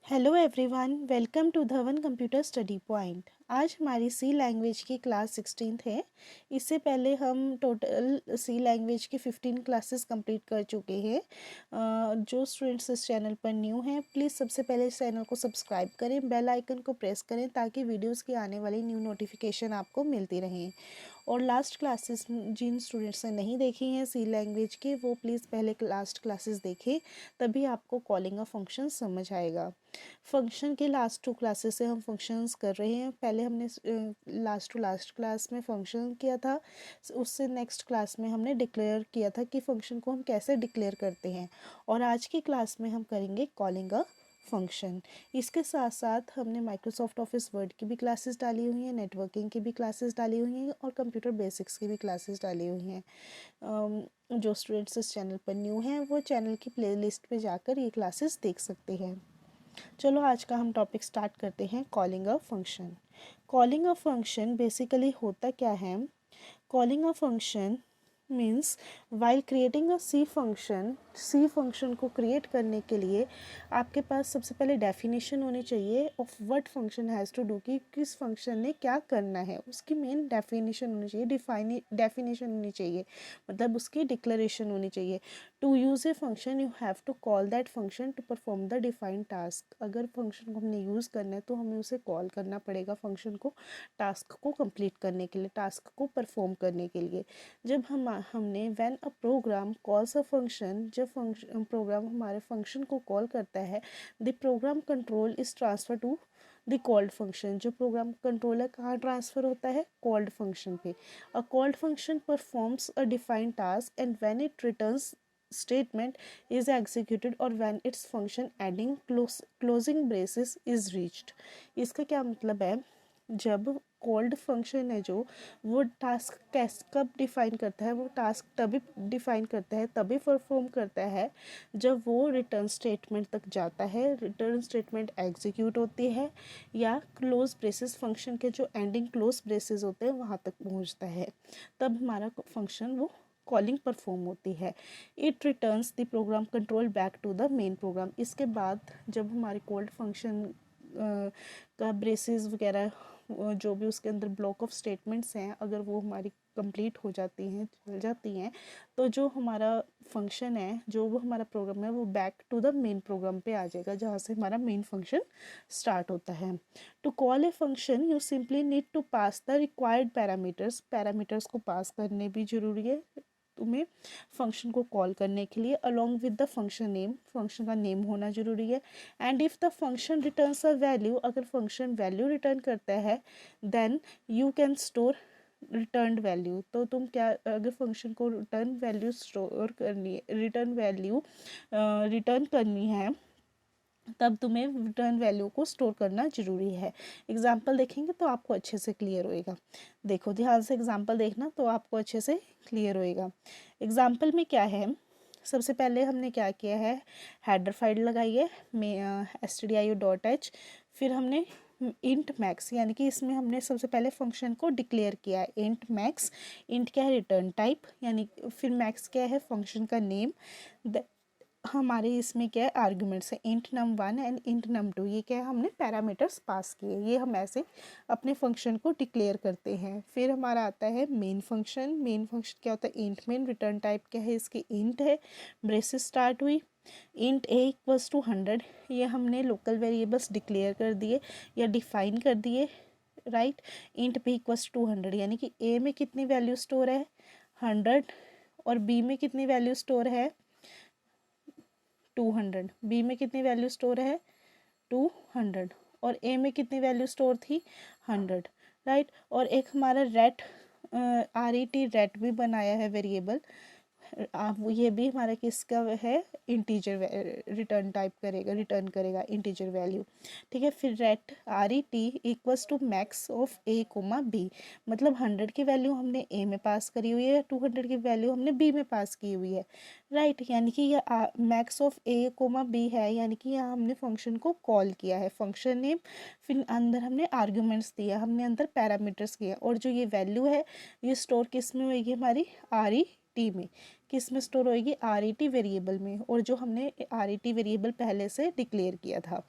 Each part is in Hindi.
Hello everyone, welcome to Dhawan computer study point. आज हमारी सी लैंग्वेज की क्लास 16th है। इससे पहले हम टोटल सी लैंग्वेज की 15 क्लासेस कंप्लीट कर चुके हैं। जो स्टूडेंट्स इस चैनल पर न्यू हैं, प्लीज़ सबसे पहले इस चैनल को सब्सक्राइब करें, बेल आइकन को प्रेस करें ताकि वीडियोस की आने वाली न्यू नोटिफिकेशन आपको मिलती रहें। और लास्ट क्लासेस जिन स्टूडेंट्स ने नहीं देखी हैं सी लैंग्वेज के, वो प्लीज़ पहले लास्ट क्लासेस देखें, तभी आपको कॉलिंग अ फंक्शन समझ आएगा। फंक्शन के लास्ट 2 क्लासेस से हम फंक्शंस कर रहे हैं। पहले हमने लास्ट टू लास्ट क्लास में फंक्शन किया था, उससे नेक्स्ट क्लास में हमने डिक्लेयर किया था कि फंक्शन को हम कैसे डिक्लेयर करते हैं। और आज की क्लास में हम करेंगे कॉलिंग अ फंक्शन। इसके साथ साथ हमने माइक्रोसॉफ्ट ऑफिस वर्ड की भी क्लासेस डाली हुई हैं, नेटवर्किंग की भी क्लासेस डाली हुई हैं और कंप्यूटर बेसिक्स की भी क्लासेस डाली हुई हैं। जो स्टूडेंट्स इस चैनल पर न्यू हैं वो चैनल की प्लेलिस्ट पे जाकर ये क्लासेस देख सकते हैं। चलो आज का हम टॉपिक स्टार्ट करते हैं, calling a function. Calling a function basically होता क्या है? Calling a function means while creating a C function को क्रिएट करने के लिए आपके पास सबसे पहले डेफिनेशन होनी चाहिए of what function has to do, कि किस फंक्शन ने क्या करना है, उसकी मेन डेफिनेशन होनी चाहिए, डेफिनेशन होनी चाहिए, मतलब उसकी डिक्लेरेशन होनी चाहिए। To use a function you have to call that function to perform the defined task. अगर फंक्शन को हमने यूज़ करना है तो हमें उसे कॉल करना पड़ेगा फंक्शन को, टास्क को कंप्लीट करने के लिए, टास्क को परफॉर्म करने के लिए। जब हमने when a program calls a function, जब प्रोग्राम हमारे फंक्शन को कॉल करता है, the program control is transfer to the called function. जो प्रोग्राम कंट्रोलर कहाँ ट्रांसफ़र होता है? कॉल्ड फंक्शन पे। A called function performs a defined task and when it returns statement is executed or when its function adding closing braces is reached। इसका क्या मतलब है? जब कॉल्ड फंक्शन है जो, वो टास्क कब डिफाइन करता है? वो टास्क तभी डिफाइन करता है, तभी परफॉर्म करता है जब वो रिटर्न स्टेटमेंट तक जाता है, रिटर्न स्टेटमेंट एग्जीक्यूट होती है, या क्लोज ब्रेसेस, फंक्शन के जो एंडिंग क्लोज ब्रेसेस होते हैं वहाँ तक पहुँचता है, तब हमारा फंक्शन वो कॉलिंग परफॉर्म होती है। It returns the program control back to the main program. इसके बाद जब हमारे कॉल्ड फंक्शन का ब्रेसेस वगैरह, जो भी उसके अंदर ब्लॉक ऑफ स्टेटमेंट्स हैं, अगर वो हमारी कंप्लीट हो जाती हैं, चल जाती हैं, तो जो हमारा फंक्शन है, जो वो हमारा प्रोग्राम है, वो back to the main program पे आ जाएगा, जहाँ से हमारा मेन फंक्शन स्टार्ट होता है। To call a function you simply need to pass the required parameters. Parameters को पास करने भी ज़रूरी है तुम्हें फंक्शन को कॉल करने के लिए, along with the function name. Function का नेम होना ज़रूरी है। And if the function returns a value, अगर फंक्शन वैल्यू रिटर्न करता है, then you can store return value. तो तुम क्या, अगर फंक्शन को रिटर्न वैल्यू स्टोर करनी है, रिटर्न करनी है, तब तुम्हें रिटर्न वैल्यू को स्टोर करना ज़रूरी है। एग्जाम्पल देखेंगे तो आपको अच्छे से क्लियर होएगा। देखो ध्यान से एग्जाम्पल देखना तो आपको अच्छे से क्लियर होएगा। एग्जाम्पल में क्या है? सबसे पहले हमने क्या किया है, हेडर फाइल लगाई है stdio.h, फिर हमने इंट मैक्स, यानी कि इसमें हमने सबसे पहले फंक्शन को डिक्लेयर किया है इंट मैक्स। इंट क्या है? रिटर्न टाइप, यानी फिर मैक्स क्या है? फंक्शन का नेम। हमारे इसमें क्या है? आर्गुमेंट्स है int num1 and int num2। ये क्या है? हमने पैरामीटर्स पास किए, ये हम ऐसे अपने फंक्शन को डिक्लेयर करते हैं। फिर हमारा आता है मेन फंक्शन। मेन फंक्शन क्या होता है? Int main. रिटर्न टाइप क्या है इसकी? इंट है, ब्रेसेस स्टार्ट हुई। इंट a इक्वल्स टू 100, ये हमने लोकल वेरिएबल्स डिक्लेयर कर दिए या डिफाइन कर दिए, right. Int b equals to 100, यानी कि a में कितनी वैल्यू स्टोर है? 100, और b में कितनी वैल्यू स्टोर है? 200। बी में कितनी वैल्यू स्टोर है? 200। और ए में कितनी वैल्यू स्टोर थी? 100, राइट। और एक हमारा रेट, RET रेट भी बनाया है वेरिएबल। ये भी हमारा किसका है? इंटीजर रिटर्न टाइप करेगा, रिटर्न करेगा इंटीजर वैल्यू, ठीक है। फिर ret RET equals to max of a comma b, मतलब 100 की वैल्यू हमने a में पास करी हुई है, 200 की वैल्यू हमने b में पास की हुई है, राइट। यानी कि यह max of a comma b है, यानी कि यहाँ हमने फंक्शन को कॉल किया है, फंक्शन नेम, फिर अंदर हमने आर्ग्यूमेंट्स दिया, हमने अंदर पैरामीटर्स किया, और जो ये वैल्यू है ये स्टोर किस में होगी? हमारी RET में। किस में स्टोर होएगी? RET वेरिएबल में। और जो हमने RET वेरिएबल पहले से डिक्लेयर किया था,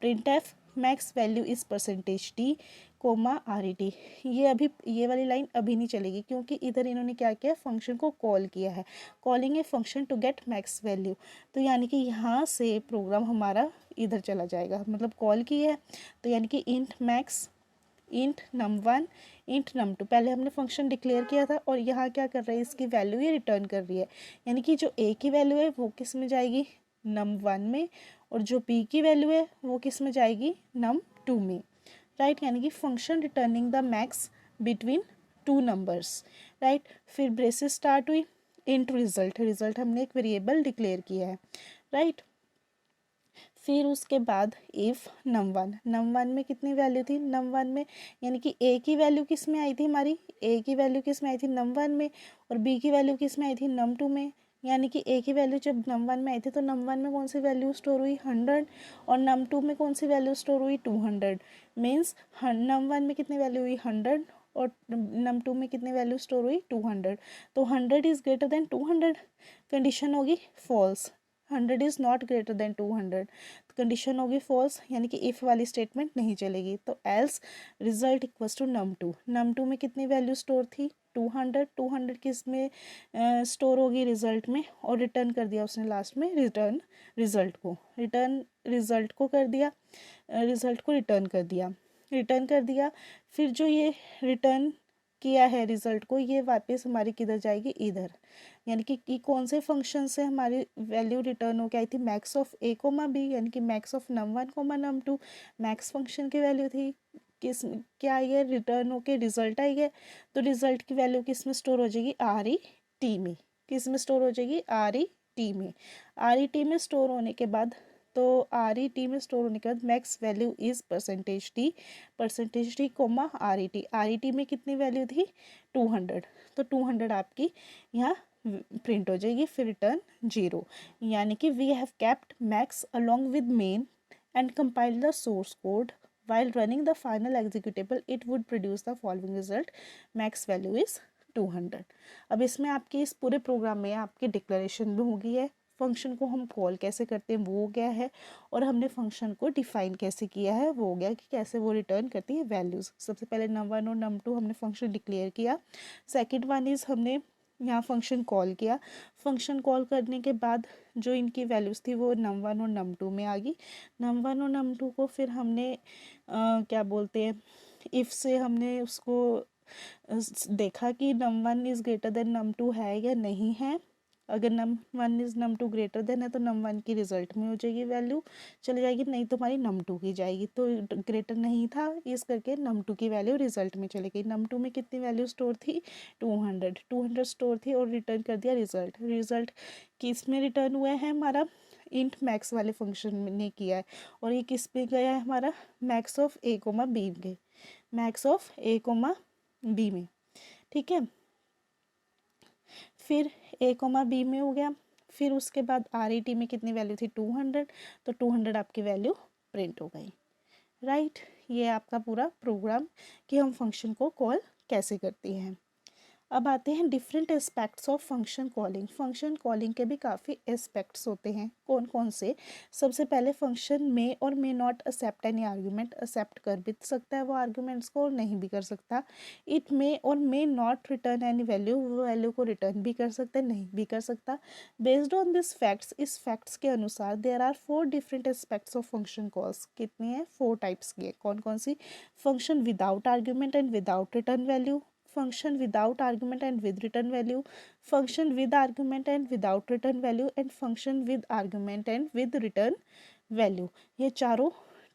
print f max value is percentage t comma r e t. ये वाली लाइन अभी नहीं चलेगी क्योंकि इधर इन्होंने क्या किया, फंक्शन को कॉल किया है, calling a function to get max value. तो यानी कि यहाँ से प्रोग्राम हमारा इधर चला जाएगा, मतलब कॉल की है तो यानी कि int max, int num1, int num2। पहले हमने फंक्शन डिक्लेयर किया था और यहाँ क्या कर रहा है, इसकी वैल्यू ये रिटर्न कर रही है। यानी कि जो ए की वैल्यू है वो किस में जाएगी, num1 में, और जो बी की वैल्यू है वो किस में जाएगी, num2 में, राइट। यानी कि function returning the max between two numbers, right. फिर ब्रेसेस स्टार्ट हुई, इंट रिजल्ट, रिजल्ट हमने एक वेरिएबल डिक्लेयर किया है, राइट। फिर उसके बाद इफ़ num1 में कितनी वैल्यू थी, num1 में, यानी कि ए की वैल्यू किस में आई थी हमारी, ए की वैल्यू किस में आई थी, num1 में, और बी की वैल्यू किस में आई थी, num2 में। यानी कि ए की वैल्यू जब num1 में आई थी तो num1 में कौन सी वैल्यू स्टोर हुई, 100, और num2 में कौन सी वैल्यू स्टोर हुई, 200। मीन्स num1 में कितनी वैल्यू हुई, 100, और num2 में कितनी वैल्यू स्टोर हुई, 200। तो 100 इज़ ग्रेटर देन 200, कंडीशन होगी false. 100 is not greater than 200, condition होगी फॉल्स, यानी कि इफ़ वाली स्टेटमेंट नहीं चलेगी। तो else result equals to num2 में कितनी वैल्यू स्टोर थी, 200 किस में स्टोर होगी, रिजल्ट में, और रिटर्न कर दिया उसने लास्ट में, रिटर्न रिजल्ट को कर दिया, रिजल्ट को रिटर्न कर दिया। फिर जो ये रिटर्न किया है रिजल्ट को, ये वापस हमारी किधर जाएगी, इधर। यानी कि कौन से फंक्शन से हमारी वैल्यू रिटर्न हो के आई थी, max of a comma b, यानी कि max of num1 comma num2, max function की वैल्यू थी, किस क्या आई है, रिटर्न होके रिजल्ट आई है। तो रिजल्ट की वैल्यू किस में स्टोर हो जाएगी, आर ई टी में, किस में स्टोर हो जाएगी, आर ई टी में। आर ई टी में स्टोर होने के बाद, तो आर ई टी में स्टोर होने के बाद max value is percentage t comma r e t में कितनी वैल्यू थी, 200। तो 200 आपकी यहाँ प्रिंट हो जाएगी, फिर रिटर्न 0। यानी कि we have kept max along with main and compile the source code while running the final executable it would produce the following result, max value is 200। अब इसमें आपके इस पूरे प्रोग्राम में आपकी डिक्लेरेशन भी हो गई है, फंक्शन को हम कॉल कैसे करते हैं वो हो गया है, और हमने फंक्शन को डिफाइन कैसे किया है वो हो गया कि कैसे वो रिटर्न करती है वैल्यूज़। सबसे पहले num1 और num2 हमने फंक्शन डिक्लेयर किया। सेकेंड वन इज़ हमने यहाँ फंक्शन कॉल किया, फंक्शन कॉल करने के बाद जो इनकी वैल्यूज़ थी वो num1 और num2 में आ गई। num1 और num2 को फिर हमने क्या बोलते हैं, इफ़ से हमने उसको देखा कि num1 is greater then num2 है या नहीं है। अगर num1 is num2 greater than है तो num1 की रिजल्ट में हो जाएगी वैल्यू, चली जाएगी, नहीं तो हमारी num2 की जाएगी। तो ग्रेटर नहीं था इस करके num2 की वैल्यू रिजल्ट में चली गई। num2 में कितनी वैल्यू स्टोर थी, 200 स्टोर थी, और रिटर्न कर दिया रिजल्ट किस में रिटर्न हुआ है हमारा, इंट मैक्स वाले फंक्शन ने किया है, और ये किस पे गया है हमारा, max of a comma b में, max of a comma b में, ठीक है। फिर ए कोमा बी में हो गया, फिर उसके बाद आर ई टी में कितनी वैल्यू थी, 200, तो 200 आपकी वैल्यू प्रिंट हो गई, राइट। ये आपका पूरा प्रोग्राम कि हम फंक्शन को कॉल कैसे करते हैं। अब आते हैं different aspects of function calling के भी काफ़ी एस्पेक्ट्स होते हैं, कौन कौन से। सबसे पहले फंक्शन में और may not accept any argument, accept कर भी सकता है वो आर्ग्यूमेंट्स को और नहीं भी कर सकता। इट मे और may not return any value, वो वैल्यू को रिटर्न भी कर सकता है नहीं भी कर सकता। बेस्ड ऑन दिस फैक्ट्स, इस फैक्ट्स के अनुसार there are 4 different aspects of function calls. कितनी है, 4 टाइप्स की है, कौन कौन सी, function without argument and without return value, function without argument and with return value, function with argument and without return value, and function with argument and with return value। ये चारों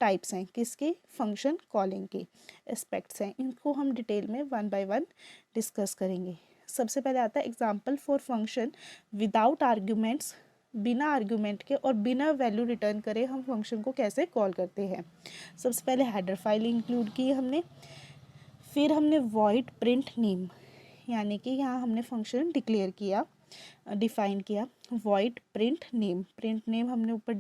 टाइप्स हैं किसके, फंक्शन कॉलिंग के एस्पेक्ट्स हैं। इनको हम डिटेल में वन बाय वन डिस्कस करेंगे। सबसे पहले आता है example for function without arguments, बिना आर्ग्यूमेंट के और बिना वैल्यू रिटर्न करे हम फंक्शन को कैसे कॉल करते हैं। सबसे पहले हेडर फाइल इंक्लूड की हमने, फिर हमने वॉइड प्रिंट नेम, यानी कि यहाँ हमने फंक्शन डिक्लेयर किया, डिफ़ाइन किया वॉइड प्रिंट नेम हमने ऊपर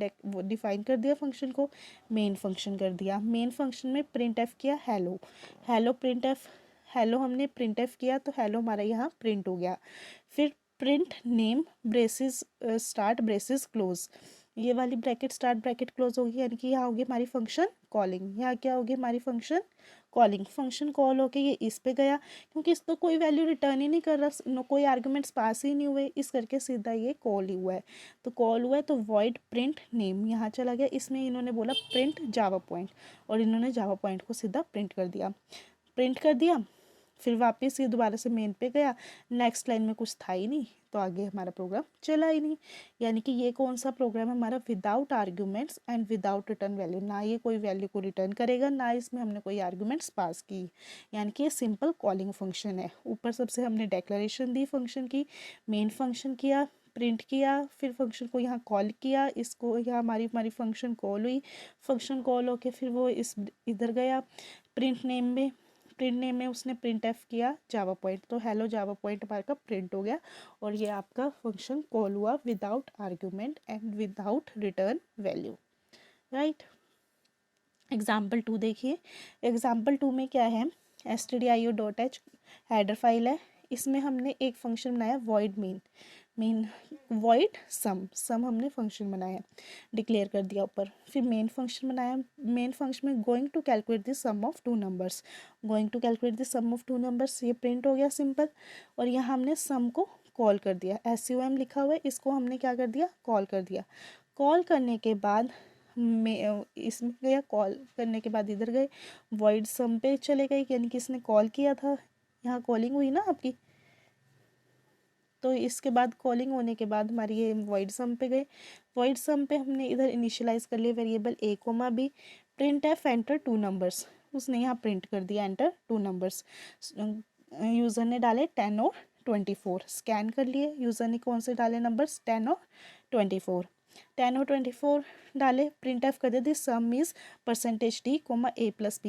डिफ़ाइन कर दिया फंक्शन को, मेन फंक्शन कर दिया। मेन फंक्शन में प्रिंट एफ किया हेलो प्रिंट एफ, हेलो हमने प्रिंट एफ किया तो हेलो हमारा यहाँ प्रिंट हो गया। फिर print name braces start braces close, ये वाली ब्रैकेट स्टार्ट ब्रैकेट क्लोज होगी, यानी कि यहाँ होगी हमारी फंक्शन कॉलिंग। यहाँ क्या होगी हमारी फंक्शन कॉलिंग। फंक्शन कॉल होके ये इस पे गया, क्योंकि इस तो कोई वैल्यू रिटर्न ही नहीं कर रहा, कोई आर्गुमेंट्स पास ही नहीं हुए, इस करके सीधा ये कॉल ही हुआ है। तो कॉल हुआ है तो वॉइड प्रिंट नेम यहाँ चला गया, इसमें इन्होंने बोला प्रिंट जावा पॉइंट, और इन्होंने जावा पॉइंट को सीधा प्रिंट कर दिया। प्रिंट कर दिया, फिर वापस ये दोबारा से मेन पे गया, नेक्स्ट लाइन में कुछ था ही नहीं, तो आगे हमारा प्रोग्राम चला ही नहीं। यानी कि ये कौन सा प्रोग्राम है हमारा, without arguments and without return value. ना ये कोई वैल्यू को रिटर्न करेगा, ना इसमें हमने कोई आर्ग्यूमेंट्स पास की, यानी कि ये सिंपल कॉलिंग फंक्शन है। ऊपर सबसे हमने डेक्लेरेशन दी फंक्शन की, मेन फंक्शन किया, प्रिंट किया, फिर फंक्शन को यहाँ कॉल किया, इसको यहाँ हमारी हमारी फंक्शन कॉल हुई, फंक्शन कॉल होके फिर वो इस इधर गया प्रिंट नेम में, प्रिंट नेम में उसने प्रिंट एफ किया जावा पॉइंट, तो हेलो जावा पॉइंट हमारे का प्रिंट हो गया, और ये आपका फंक्शन कॉल हुआ without argument and without return value, right. Example 2 देखिए, एग्जाम्पल 2 में क्या है, stdio.h हेडर फाइल है, इसमें हमने एक फंक्शन बनाया वॉइड मेन वॉइड सम हमने फंक्शन बनाया, डिक्लेयर कर दिया ऊपर। फिर मेन फंक्शन बनाया, मेन फंक्शन में going to calculate the sum of two numbers, going to calculate the sum of two numbers, ये प्रिंट हो गया सिंपल। और यहाँ हमने सम को कॉल कर दिया, SUM लिखा हुआ है, इसको हमने क्या कर दिया, कॉल कर दिया। कॉल करने के बाद में इसमें गया, कॉल करने के बाद इधर गए वॉइड सम पे चले गए, यानी कि इसने कॉल किया था, यहाँ कॉलिंग हुई ना आपकी, तो इसके बाद कॉलिंग होने के बाद हमारी ये वॉइड सम पे गए, वॉइड सम पे हमने इधर इनिशियलाइज कर लिया variable a comma b, print f enter two numbers, उसने यहाँ प्रिंट कर दिया एंटर टू नंबर्स। यूज़र ने डाले 10 और 24, स्कैन कर लिए, यूज़र ने कौन से डाले नंबर्स 10 और 24, 10 और 24 डाले, प्रिंट एफ कर दिया this sum is percentage d comma a plus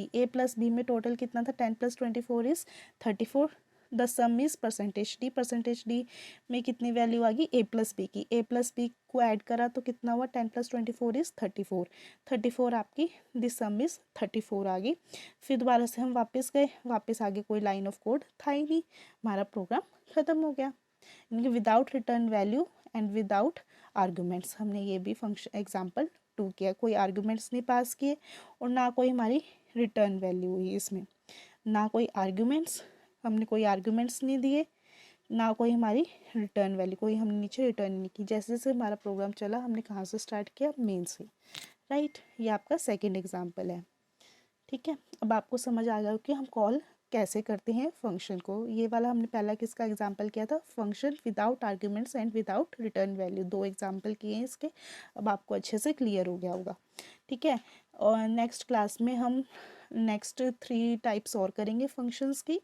b में टोटल कितना था 10 + 24 is 34, the sum is percentage d में कितनी वैल्यू आ गई a प्लस बी की, a प्लस बी को ऐड करा तो कितना हुआ 10 + 24 इज 34 आपकी दिस सम इज 34 आ गई। फिर दोबारा से हम वापस गए, वापस आगे कोई लाइन ऑफ कोड था ही नहीं, हमारा प्रोग्राम ख़त्म हो गया, यानी without return value and without arguments. हमने ये भी फंक्शन एग्जाम्पल 2 किया, कोई आर्गूमेंट्स नहीं पास किए और ना कोई हमारी रिटर्न वैल्यू हुई, इसमें ना कोई आर्गूमेंट्स, हमने कोई आर्गूमेंट्स नहीं दिए, ना कोई हमारी रिटर्न वैल्यू, कोई हमने नीचे रिटर्न नहीं की। जैसे जैसे हमारा प्रोग्राम चला, हमने कहाँ से स्टार्ट किया, मेन से, राइट। ये आपका सेकंड एग्जांपल है, ठीक है। अब आपको समझ आ गया कि हम कॉल कैसे करते हैं फंक्शन को। ये वाला हमने पहला किसका एग्जांपल किया था, function without arguments and without return value, 2 example किए हैं इसके, अब आपको अच्छे से क्लियर हो गया होगा, ठीक है। और नेक्स्ट क्लास में हम नेक्स्ट 3 टाइप्स और करेंगे फंक्शंस की।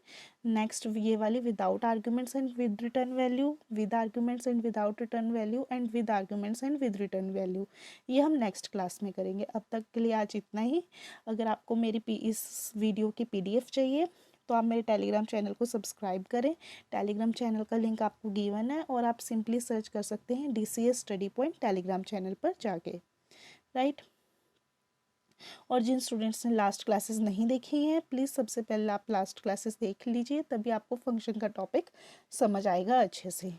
नेक्स्ट ये वाली without arguments and with return value, with arguments and without return value, and with arguments and with return value, ये हम नेक्स्ट क्लास में करेंगे। अब तक के लिए आज इतना ही। अगर आपको मेरी इस वीडियो की PDF चाहिए तो आप मेरे टेलीग्राम चैनल को सब्सक्राइब करें, टेलीग्राम चैनल का लिंक आपको गिवन है, और आप सिंपली सर्च कर सकते हैं DCS study point Telegram channel पर जाके, राइट। और जिन स्टूडेंट्स ने लास्ट क्लासेस नहीं देखी हैं, प्लीज़ सबसे पहले आप लास्ट क्लासेस देख लीजिए, तभी आपको फंक्शन का टॉपिक समझ आएगा अच्छे से,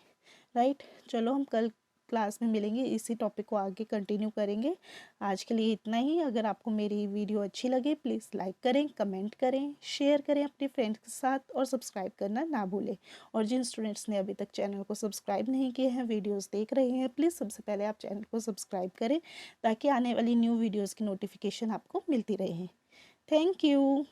राइट। चलो हम कल क्लास में मिलेंगे, इसी टॉपिक को आगे कंटिन्यू करेंगे। आज के लिए इतना ही। अगर आपको मेरी वीडियो अच्छी लगे प्लीज़ लाइक करें, कमेंट करें, शेयर करें अपने फ्रेंड्स के साथ, और सब्सक्राइब करना ना भूलें। और जिन स्टूडेंट्स ने अभी तक चैनल को सब्सक्राइब नहीं किए हैं, वीडियोज़ देख रहे हैं, प्लीज़ सबसे पहले आप चैनल को सब्सक्राइब करें, ताकि आने वाली न्यू वीडियोज़ की नोटिफिकेशन आपको मिलती रहे। Thank you.